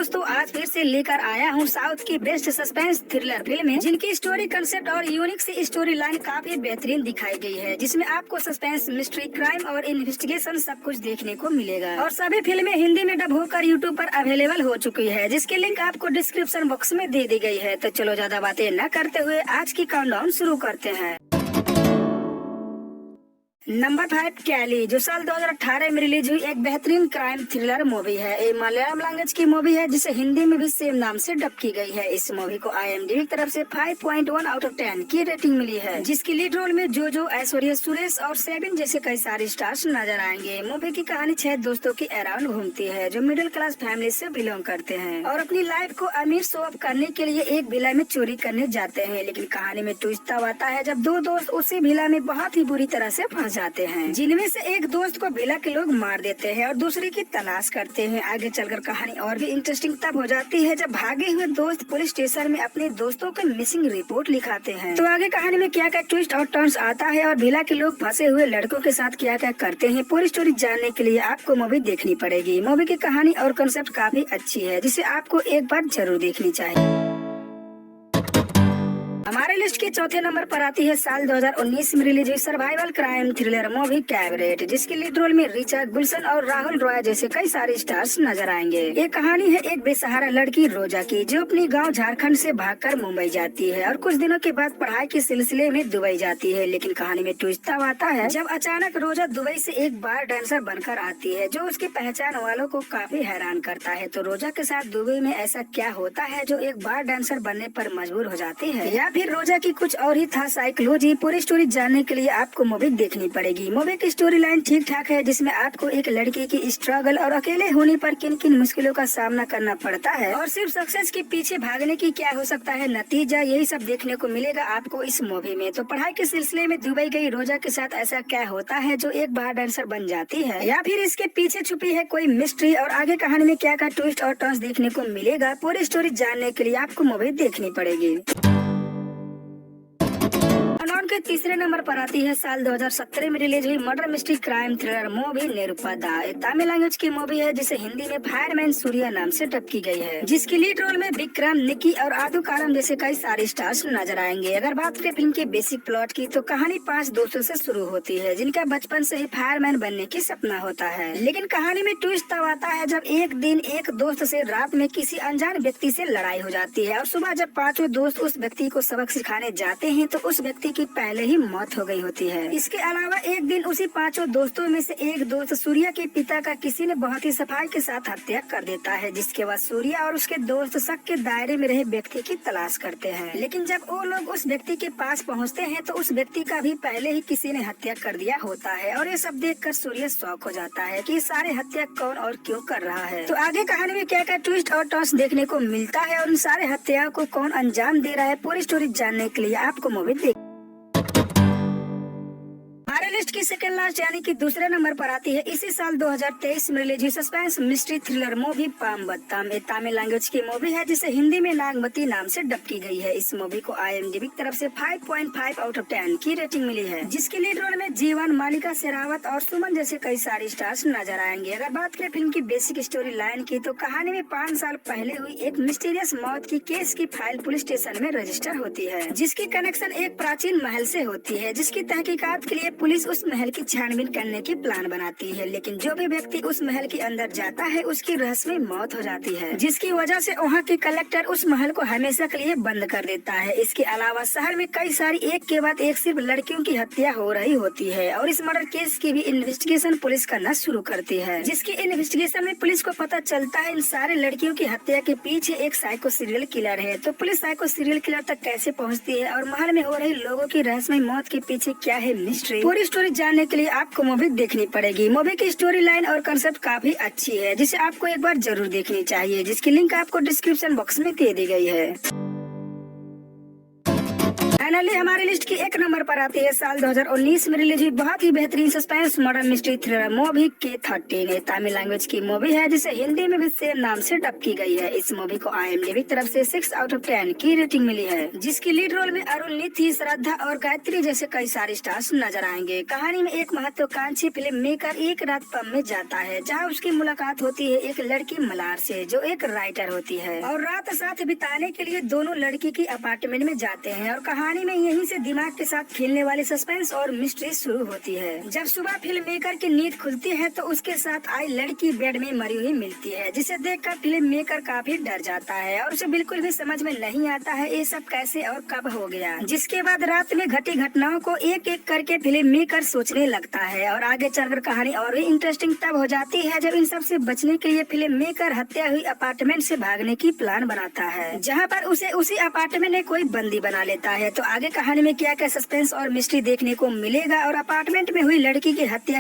दोस्तों, आज फिर से लेकर आया हूँ साउथ की बेस्ट सस्पेंस थ्रिलर फिल्में, जिनकी स्टोरी कंसेप्ट और यूनिक सी स्टोरी लाइन काफी बेहतरीन दिखाई गई है, जिसमें आपको सस्पेंस, मिस्ट्री, क्राइम और इन्वेस्टिगेशन सब कुछ देखने को मिलेगा। और सभी फिल्में हिंदी में डब होकर यूट्यूब पर अवेलेबल हो चुकी है, जिसकी लिंक आपको डिस्क्रिप्शन बॉक्स में दे दी गई है। तो चलो ज्यादा बातें न करते हुए आज की काउंटडाउन शुरू करते हैं। नंबर 5 कैली, जो साल 2018 में रिलीज हुई एक बेहतरीन क्राइम थ्रिलर मूवी है। ये मलयालम लैंग्वेज की मूवी है, जिसे हिंदी में भी सेम नाम से डब की गई है। इस मूवी को IMDb की तरफ से 5.1 आउट ऑफ 10 की रेटिंग मिली है, जिसकी लीड रोल में जोजो, ऐश्वर्या, सुरेश और सेबिन जैसे कई सारे स्टार्स नजर आएंगे। मूवी की कहानी 6 दोस्तों की अराउंड घूमती है, जो मिडिल क्लास फैमिली से बिलोंग करते हैं और अपनी लाइफ को अमीर शो ऑफ करने के लिए एक विला में चोरी करने जाते हैं। लेकिन कहानी में ट्विस्ट तब आता है जब दो दोस्त उसी विला में बहुत ही बुरी तरह से फंस जाते हैं, जिनमें से एक दोस्त को विला के लोग मार देते हैं और दूसरे की तलाश करते हैं। आगे चलकर कहानी और भी इंटरेस्टिंग तब हो जाती है जब भागे हुए दोस्त पुलिस स्टेशन में अपने दोस्तों को मिसिंग रिपोर्ट लिखाते हैं। तो आगे कहानी में क्या क्या ट्विस्ट और टर्न्स आता है और विला के लोग फंसे हुए लड़कों के साथ क्या क्या करते हैं, पूरी स्टोरी जानने के लिए आपको मूवी देखनी पड़ेगी। मूवी की कहानी और कंसेप्ट काफी अच्छी है, जिसे आपको एक बार जरूर देखनी चाहिए। हमारे लिस्ट के चौथे नंबर पर आती है साल 2019 में रिलीज हुई survival crime thriller movie cabaret, जिसके लीड रोल में रिचा, गुलशन और राहुल रॉय जैसे कई सारे स्टार्स नजर आएंगे। ये कहानी है एक बेसहारा लड़की रोजा की, जो अपनी गांव झारखंड से भागकर मुंबई जाती है और कुछ दिनों के बाद पढ़ाई के सिलसिले में दुबई जाती है। लेकिन कहानी में ट्विस्ट तब आता है जब अचानक रोजा दुबई से एक बार डांसर बनकर आती है, जो उसकी पहचान वालों को काफी हैरान करता है। तो रोजा के साथ दुबई में ऐसा क्या होता है जो एक बार डांसर बनने पर मजबूर हो जाती है, या फिर रोजा की कुछ और ही था साइकोलॉजी। पूरी स्टोरी जानने के लिए आपको मूवी देखनी पड़ेगी। मूवी की स्टोरी लाइन ठीक ठाक है, जिसमें आपको एक लड़की की स्ट्रगल और अकेले होने पर किन किन मुश्किलों का सामना करना पड़ता है और सिर्फ सक्सेस के पीछे भागने की क्या हो सकता है नतीजा, यही सब देखने को मिलेगा आपको इस मूवी में। तो पढ़ाई के सिलसिले में दुबई गई रोजा के साथ ऐसा क्या होता है जो एक बार डांसर बन जाती है, या फिर इसके पीछे छुपी है कोई मिस्ट्री, और आगे कहानी में क्या क्या ट्विस्ट और टर्न्स देखने को मिलेगा, पूरी स्टोरी जानने के लिए आपको मूवी देखनी पड़ेगी। के तीसरे नंबर पर आती है साल 2017 में रिलीज हुई murder mystery crime thriller movie Nirupada. Tamil language की मूवी है, जिसे हिंदी में फायरमैन सूर्या नाम से डब की गई है, जिसकी लीड रोल में विक्रम, निकी और आदू कारम जैसे कई सारे स्टार्स नजर आएंगे। अगर बात करें फिल्म के बेसिक प्लॉट की, तो कहानी 5 दोस्तों से शुरू होती है, जिनका बचपन से ही फायरमैन बनने की सपना होता है। लेकिन कहानी में ट्विस्ट तब आता है जब एक दिन एक दोस्त से रात में किसी अनजान व्यक्ति से लड़ाई हो जाती है और सुबह जब पांचों दोस्त उस व्यक्ति को सबक सिखाने जाते हैं तो उस व्यक्ति की पहले ही मौत हो गई होती है। इसके अलावा एक दिन उसी पांचों दोस्तों में से एक दोस्त सूर्या के पिता का किसी ने बहुत ही सफाई के साथ हत्या कर देता है, जिसके बाद सूर्या और उसके दोस्त शक के दायरे में रहे व्यक्ति की तलाश करते हैं। लेकिन जब वो लोग उस व्यक्ति के पास पहुंचते हैं तो उस व्यक्ति का भी पहले ही किसी ने हत्या कर दिया होता है, और ये सब देखकर सूर्या शॉक हो जाता है कि सारे हत्या कौन और क्यों कर रहा है। तो आगे कहानी में क्या क्या ट्विस्ट और टर्न्स देखने को मिलता है और उन सारे हत्याओं को कौन अंजाम दे रहा है, पूरी स्टोरी जानने के लिए आपको मूवी देख। हमारे लिस्ट की सेकंड लास्ट यानी कि दूसरे नंबर पर आती है इसी साल 2023 में रिलीज हुई सस्पेंस मिस्ट्री थ्रिलर मूवी पामबत्तम। ये तमिल लैंग्वेज की मूवी है, जिसे हिंदी में नागमती नाम से डब की गई है। इस मूवी को IMDb की तरफ से 5.5 आउट ऑफ 10 की रेटिंग मिली है, जिसकी लीड रोल में जीवन, मालिका शेरावत और सुमन जैसे कई सारे स्टार्स नजर आएंगे। अगर बात करें फिल्म की बेसिक स्टोरी लाइन की, तो कहानी में 5 साल पहले हुई एक मिस्टीरियस मौत की केस की फाइल पुलिस स्टेशन में रजिस्टर होती है, जिसकी कनेक्शन एक प्राचीन महल से होती है, जिसकी तहकीकात के लिए पुलिस उस महल की छानबीन करने की प्लान बनाती है। लेकिन जो भी व्यक्ति उस महल के अंदर जाता है उसकी रहस्यमय मौत हो जाती है, जिसकी वजह से वहाँ के कलेक्टर उस महल को हमेशा के लिए बंद कर देता है। इसके अलावा शहर में कई सारी एक के बाद एक सिर्फ लड़कियों की हत्या हो रही होती है, और इस मर्डर केस की भी इन्वेस्टिगेशन पुलिस करना शुरू करती है, जिसकी इन्वेस्टिगेशन में पुलिस को पता चलता है इन सारे लड़कियों की हत्या के पीछे एक साइको सीरियल किलर है। तो पुलिस साइको सीरियल किलर तक कैसे पहुँचती है और महल में हो रही लोगों की रहस्यमय मौत के पीछे क्या है मिस्ट्री, पूरी स्टोरी जानने के लिए आपको मूवी देखनी पड़ेगी। मूवी की स्टोरी लाइन और कंसेप्ट काफी अच्छी है, जिसे आपको एक बार जरूर देखनी चाहिए, जिसकी लिंक आपको डिस्क्रिप्शन बॉक्स में दे दी गई है। फाइनली हमारी लिस्ट की 1 नंबर पर आती है साल 2019 में रिलीज हुई बहुत ही बेहतरीन suspense murder mystery thriller movie K13। ये तमिल लैंग्वेज की मूवी है जिसे हिंदी में भी सेम नाम से डब की गई है। इस मूवी को IMDb तरफ से 6/10 की रेटिंग मिली है, जिसकी लीड रोल में अरुण निथि, श्रद्धा और गायत्री जैसे कई सारे स्टार्स नजर आएंगे। कहानी में एक महत्वाकांक्षी फिल्म मेकर एक रात पब में जाता है जहाँ उसकी मुलाकात होती है एक लड़की मलार से जो एक राइटर होती है, और रात साथ बिताने के लिए दोनों लड़की की अपार्टमेंट में जाते हैं और कहानी में यहीं से दिमाग के साथ खेलने वाली सस्पेंस और मिस्ट्री शुरू होती है। जब सुबह फिल्म मेकर की नींद खुलती है तो उसके साथ आई लड़की बेड में मरी हुई मिलती है, जिसे देखकर फिल्म मेकर काफी डर जाता है और उसे बिल्कुल भी समझ में नहीं आता है ये सब कैसे और कब हो गया। जिसके बाद रात में घटी घटनाओं को एक एक करके फिल्म मेकर सोचने लगता है और आगे चलकर कहानी और भी इंटरेस्टिंग तब हो जाती है जब इन सब से बचने के लिए फिल्म मेकर हत्या हुई अपार्टमेंट से भागने की प्लान बनाता है, जहाँ पर उसे उसी अपार्टमेंट में कोई बंदी बना लेता है। तो आगे कहानी में क्या क्या सस्पेंस और मिस्ट्री देखने को मिलेगा और अपार्टमेंट में हुई लड़की की हत्या